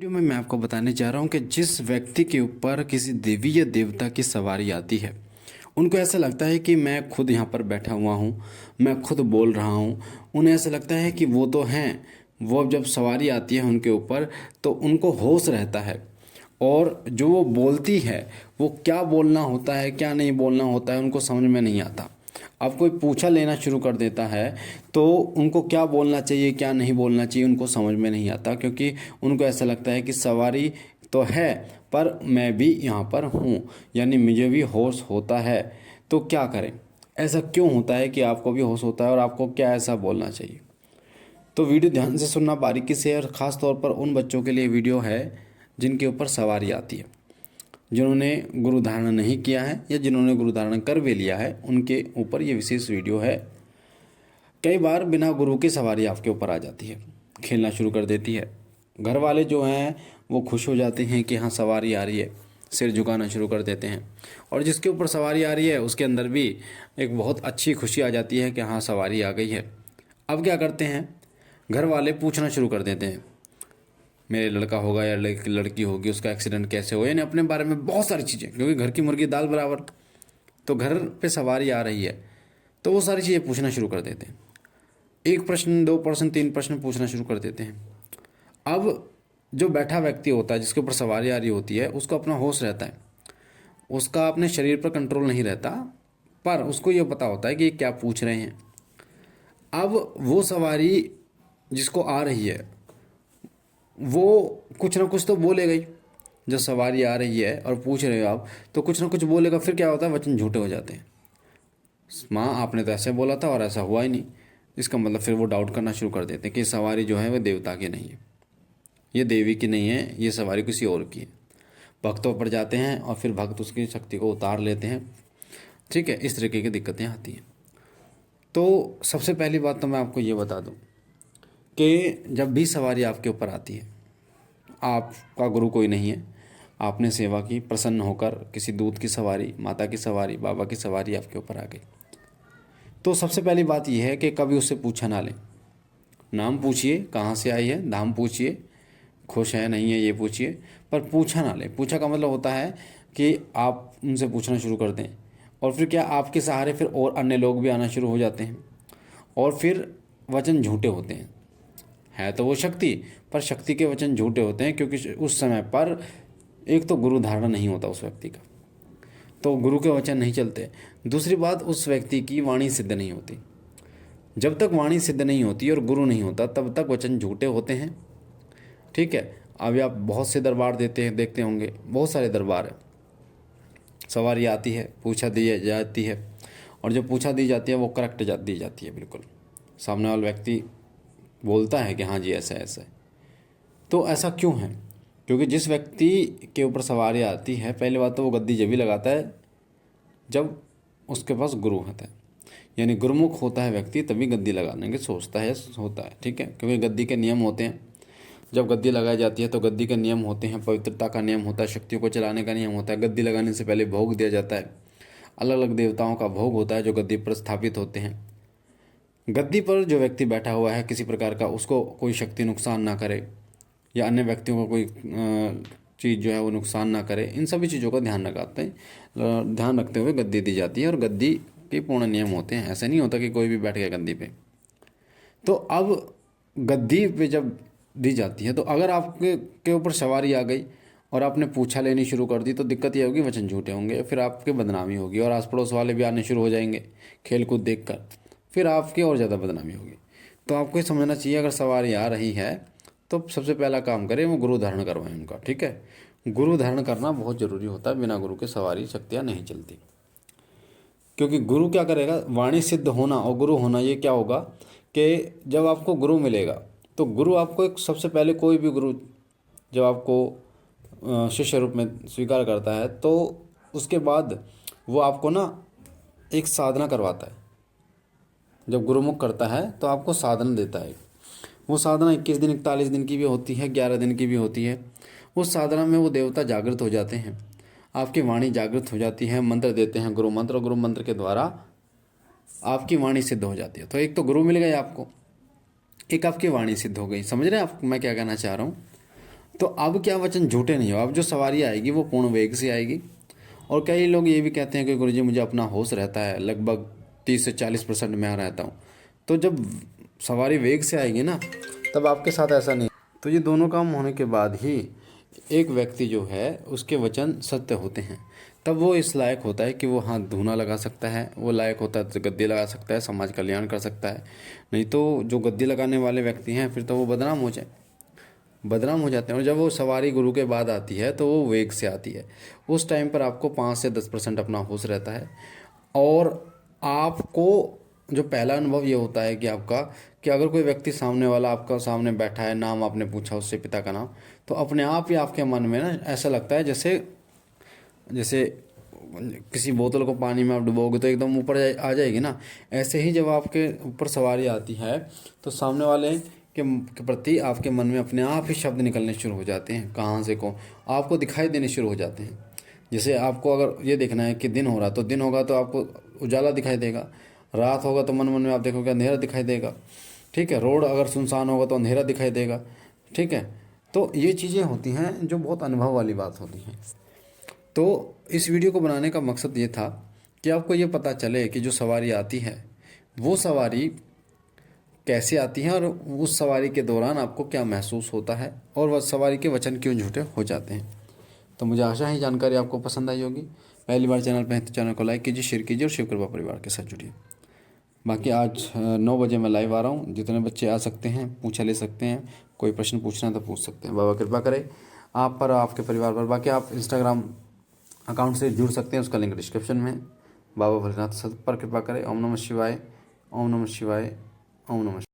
Video में मैं आपको बताने जा रहा हूँ कि जिस व्यक्ति के ऊपर किसी देवी या देवता की सवारी आती है, उनको ऐसा लगता है कि मैं खुद यहाँ पर बैठा हुआ हूँ, मैं खुद बोल रहा हूँ। उन्हें ऐसा लगता है कि वो तो हैं। वो जब सवारी आती है उनके ऊपर तो उनको होश रहता है, और जो वो बोलती है वो क्या बोलना होता है क्या नहीं बोलना होता है उनको समझ में नहीं आता। अब कोई पूछा लेना शुरू कर देता है तो उनको क्या बोलना चाहिए क्या नहीं बोलना चाहिए उनको समझ में नहीं आता, क्योंकि उनको ऐसा लगता है कि सवारी तो है पर मैं भी यहाँ पर हूँ, यानी मुझे भी होश होता है। तो क्या करें? ऐसा क्यों होता है कि आपको भी होश होता है और आपको क्या ऐसा बोलना चाहिए? तो वीडियो ध्यान से सुनना बारीकी से, और ख़ास तौर पर उन बच्चों के लिए वीडियो है जिनके ऊपर सवारी आती है, जिन्होंने गुरु धारण नहीं किया है या जिन्होंने गुरु धारण कर भी लिया है, उनके ऊपर ये विशेष वीडियो है। कई बार बिना गुरु की सवारी आपके ऊपर आ जाती है, खेलना शुरू कर देती है। घर वाले जो हैं वो खुश हो जाते हैं कि हाँ सवारी आ रही है, सिर झुकाना शुरू कर देते हैं। और जिसके ऊपर सवारी आ रही है उसके अंदर भी एक बहुत अच्छी खुशी आ जाती है कि हाँ सवारी आ गई है। अब क्या करते हैं, घर वाले पूछना शुरू कर देते हैं, मेरे लड़का होगा या लड़की होगी, उसका एक्सीडेंट कैसे हो, यानी अपने बारे में बहुत सारी चीज़ें, क्योंकि घर की मुर्गी दाल बराबर। तो घर पे सवारी आ रही है तो वो सारी चीज़ें पूछना शुरू कर देते हैं। एक प्रश्न, दो प्रश्न, तीन प्रश्न पूछना शुरू कर देते हैं। अब जो बैठा व्यक्ति होता है जिसके ऊपर सवारी आ रही होती है उसको अपना होश रहता है, उसका अपने शरीर पर कंट्रोल नहीं रहता, पर उसको ये पता होता है कि ये क्या पूछ रहे हैं। अब वो सवारी जिसको आ रही है वो कुछ ना कुछ तो बोलेगा ही। जब सवारी आ रही है और पूछ रहे हो आप तो कुछ ना कुछ बोलेगा, फिर क्या होता है, वचन झूठे हो जाते हैं। माँ आपने तो ऐसे बोला था और ऐसा हुआ ही नहीं, इसका मतलब फिर वो डाउट करना शुरू कर देते हैं कि सवारी जो है वो देवता की नहीं है, ये देवी की नहीं है, ये सवारी किसी और की है। भक्तों पर जाते हैं और फिर भक्त उसकी शक्ति को उतार लेते हैं। ठीक है, इस तरीके की दिक्कतें आती हैं। तो सबसे पहली बात तो मैं आपको ये बता दूं कि जब भी सवारी आपके ऊपर आती है, आपका गुरु कोई नहीं है, आपने सेवा की, प्रसन्न होकर किसी दूत की सवारी, माता की सवारी, बाबा की सवारी आपके ऊपर आ गई, तो सबसे पहली बात यह है कि कभी उससे पूछा ना लें। नाम पूछिए, कहाँ से आई है, धाम पूछिए, खुश है नहीं है ये पूछिए, पर पूछा ना लें। पूछा का मतलब होता है कि आप उनसे पूछना शुरू कर दें, और फिर क्या आपके सहारे फिर और अन्य लोग भी आना शुरू हो जाते हैं, और फिर वचन झूठे होते हैं। है तो वो शक्ति, पर शक्ति के वचन झूठे होते हैं, क्योंकि उस समय पर एक तो गुरु धारणा नहीं होता उस व्यक्ति का, तो गुरु के वचन नहीं चलते। दूसरी बात, उस व्यक्ति की वाणी सिद्ध नहीं होती। जब तक वाणी सिद्ध नहीं होती और गुरु नहीं होता तब तक वचन झूठे होते हैं। ठीक है, अभी आप बहुत से दरबार देते हैं, देखते होंगे, बहुत सारे दरबार है, सवारी आती है, पूछा दी जाती है, और जो पूछा दी जाती है वो करेक्ट दी जाती है बिल्कुल। सामने वाला व्यक्ति बोलता है कि हाँ जी ऐसा ऐसा है। तो ऐसा क्यों है? क्योंकि जिस व्यक्ति के ऊपर सवारी आती है, पहली बात तो वो गद्दी जब भी लगाता है जब उसके पास गुरु होता है, यानी गुरुमुख होता है व्यक्ति, तभी गद्दी लगाने की सोचता है, होता है। ठीक है, क्योंकि गद्दी के नियम होते हैं। जब गद्दी लगाई जाती है तो गद्दी के नियम होते हैं, पवित्रता का नियम होता है, शक्तियों को चलाने का नियम होता है। गद्दी लगाने से पहले भोग दिया जाता है, अलग अलग देवताओं का भोग होता है जो गद्दी पर स्थापित होते हैं। गद्दी पर जो व्यक्ति बैठा हुआ है किसी प्रकार का, उसको कोई शक्ति नुकसान ना करे, या अन्य व्यक्तियों को कोई चीज़ जो है वो नुकसान ना करे, इन सभी चीज़ों का ध्यान रखते हुए गद्दी दी जाती है, और गद्दी के पूर्ण नियम होते हैं। ऐसा नहीं होता कि कोई भी बैठ गया गद्दी पे। तो अब गद्दी पे जब दी जाती है तो अगर आपके ऊपर सवारी आ गई और आपने पूछा लेनी शुरू कर दी तो दिक्कत ये होगी, वचन झूठे होंगे, फिर आपके बदनामी होगी, और आस पड़ोस वाले भी आने शुरू हो जाएंगे खेल कूद देख कर, फिर आपकी और ज़्यादा बदनामी होगी। तो आपको ये समझना चाहिए, अगर सवारी आ रही है तो सबसे पहला काम करें वो गुरु धारण करवाएं उनका। ठीक है, गुरु धारण करना बहुत ज़रूरी होता है, बिना गुरु के सवारी शक्तियाँ नहीं चलती। क्योंकि गुरु क्या करेगा, वाणी सिद्ध होना और गुरु होना, ये क्या होगा कि जब आपको गुरु मिलेगा तो गुरु आपको एक, सबसे पहले कोई भी गुरु जब आपको शिष्य रूप में स्वीकार करता है तो उसके बाद वो आपको ना एक साधना करवाता है। जब गुरुमुख करता है तो आपको साधना देता है। वो साधना 21 दिन 41 दिन की भी होती है, 11 दिन की भी होती है। उस साधना में वो देवता जागृत हो जाते हैं, आपकी वाणी जागृत हो जाती है, मंत्र देते हैं गुरु मंत्र, और गुरु मंत्र के द्वारा आपकी वाणी सिद्ध हो जाती है। तो एक तो गुरु मिल गए आपको, एक आपकी वाणी सिद्ध हो गई। समझ रहे हैं आप मैं क्या कहना चाह रहा हूँ? तो अब क्या वचन झूठे नहीं हो, अब जो सवारी आएगी वो पूर्ण वेग से आएगी। और कई लोग ये भी कहते हैं कि गुरुजी मुझे अपना होश रहता है, लगभग 30 से 40% मैं रहता हूँ। तो जब सवारी वेग से आएगी ना, तब आपके साथ ऐसा नहीं। तो ये दोनों काम होने के बाद ही एक व्यक्ति जो है उसके वचन सत्य होते हैं। तब वो इस लायक होता है कि वो हाथ धूना लगा सकता है, वो लायक होता है तो गद्दी लगा सकता है, समाज कल्याण कर सकता है। नहीं तो जो गद्दी लगाने वाले व्यक्ति हैं फिर तो वो बदनाम हो जाते हैं। और जब वो सवारी गुरु के बाद आती है तो वो वेग से आती है। उस टाइम पर आपको 5 से 10% अपना होश रहता है। और आपको जो पहला अनुभव ये होता है कि आपका, कि अगर कोई व्यक्ति सामने वाला आपका सामने बैठा है, नाम आपने पूछा उससे, पिता का नाम, तो अपने आप ही आपके मन में ना ऐसा लगता है जैसे जैसे किसी बोतल को पानी में आप डुबोगे तो एकदम ऊपर आ जाएगी ना। ऐसे ही जब आपके ऊपर सवारी आती है तो सामने वाले के प्रति आपके मन में अपने आप ही शब्द निकलने शुरू हो जाते हैं, कहाँ से कौन आपको दिखाई देने शुरू हो जाते हैं। जैसे आपको अगर ये देखना है कि दिन हो रहा तो दिन होगा तो आपको उजाला दिखाई देगा, रात होगा तो मन मन में आप देखोगे अंधेरा दिखाई देगा। ठीक है, रोड अगर सुनसान होगा तो अंधेरा दिखाई देगा। ठीक है, तो ये चीज़ें होती हैं जो बहुत अनुभव वाली बात होती हैं। तो इस वीडियो को बनाने का मकसद ये था कि आपको ये पता चले कि जो सवारी आती है वो सवारी कैसे आती है, और उस सवारी के दौरान आपको क्या महसूस होता है, और वह सवारी के वचन क्यों झूठे हो जाते हैं। तो मुझे आशा है जानकारी आपको पसंद आई होगी। पहली बार चैनल पर हैं तो चैनल को लाइक कीजिए, शेयर कीजिए और शिव कृपा परिवार के साथ जुड़िए। बाकी आज 9 बजे मैं लाइव आ रहा हूँ। जितने बच्चे आ सकते हैं पूछा ले सकते हैं, कोई प्रश्न पूछना है तो पूछ सकते हैं। बाबा कृपा करे आप पर, आपके परिवार पर। बाकी आप इंस्टाग्राम अकाउंट से जुड़ सकते हैं, उसका लिंक डिस्क्रिप्शन में है। बाबा भोलेनाथ सब पर कृपा करें। ओम नमः शिवाय, ओम नमः शिवाय, ओम नमः शिवाय।